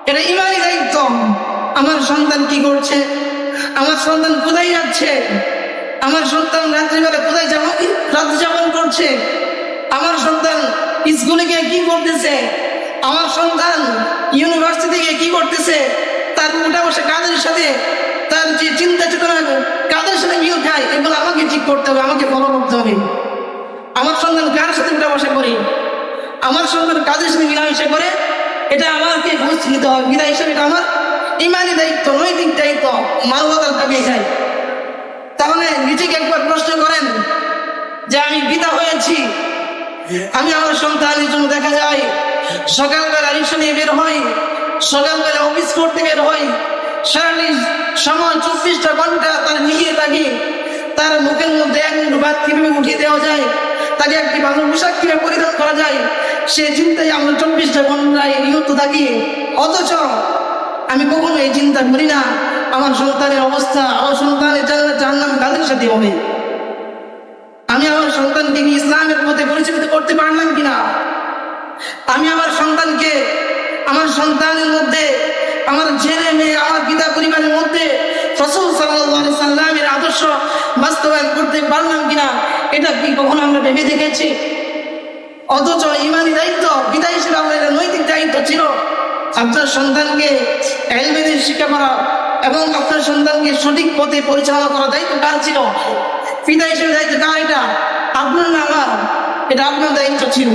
এটা ইমানি দায়িত্ব। আমার সন্তান কি করছে, আমার সন্তান কোথায় যাচ্ছে, আমার সন্তান রাত্রিবেলা কোথায় রাত যাপন করছে, আমার সন্তান স্কুলে গিয়ে কি করতেছে, আমার সন্তান ইউনিভার্সিটি গিয়ে কি করতেছে, তার উঠা বসে কাদের সাথে, তার যে চিন্তা চেতনা কাদের সাথে মিল খায়, এগুলো আমাকে ঠিক করতে হবে, আমাকে ফলো করতে হবে। আমার সন্তান কার সাথে উঠা বসা করে, আমার সন্তান কাদের সাথে মিলামেশা করে, এটা আমাকে বুঝ নিতে হবে। বিদায় হিসেবে এটা আমার ইমানি দায়িত্ব, নৈতিক দায়িত্ব, মানবতার দাবি যায়। তাহলে নিজেকে একবার প্রশ্ন করেন যে আমি পিতা হয়েছি, আমি আমার সন্তানের জন্য দেখা যায় সকালবেলা রিক্সা নিয়ে বের হই, সকালবেলা অফিস করতে বের হই, সারাদিন সময় 24টা ঘন্টা তার নিয়ে থাকি, তার মুখের মধ্যে এক মুঠো ভাত কিভাবে উঠিয়ে দেওয়া যায়, তাকে একটি ভালো পোশাক কিভাবে পরিধান করা যায়, সে চিন্তায় আমরা 24টা ঘন্টায় নিহত থাকি। অথচ আমি কখনো এই চিন্তা করি না আমার সন্তানের অবস্থা, আমার সন্তানের জান্নাত কাদের সাথে হবে, আমি আমার সন্তানকে ইসলামের মধ্যে পরিচালিত করতে পারলাম কিনা, আমি আমার সন্তানকে, আমার সন্তানের মধ্যে, আমার ছেলে মেয়ে, আমার পিতা পরিবারের মধ্যে রাসূল সাল্লাল্লাহু আলাইহি সাল্লামের আদর্শ বাস্তবায়ন করতে পারলাম কিনা, এটা কি কখনো আমরা ভেবে দেখেছি? অথচ ইমানি দায়িত্ব, পিতা হিসেবে আমাদের নৈতিক দায়িত্ব ছিল আপনার সন্তানকে ইলমের শিক্ষা করা এবং আপনার সন্তানকে সঠিক পথে পরিচালনা করার দায়িত্ব কার ছিল? পিতা হিসেবে দায়িত্ব কার? এটা আপনার না আমার, এটা আপনার দায়িত্ব ছিল।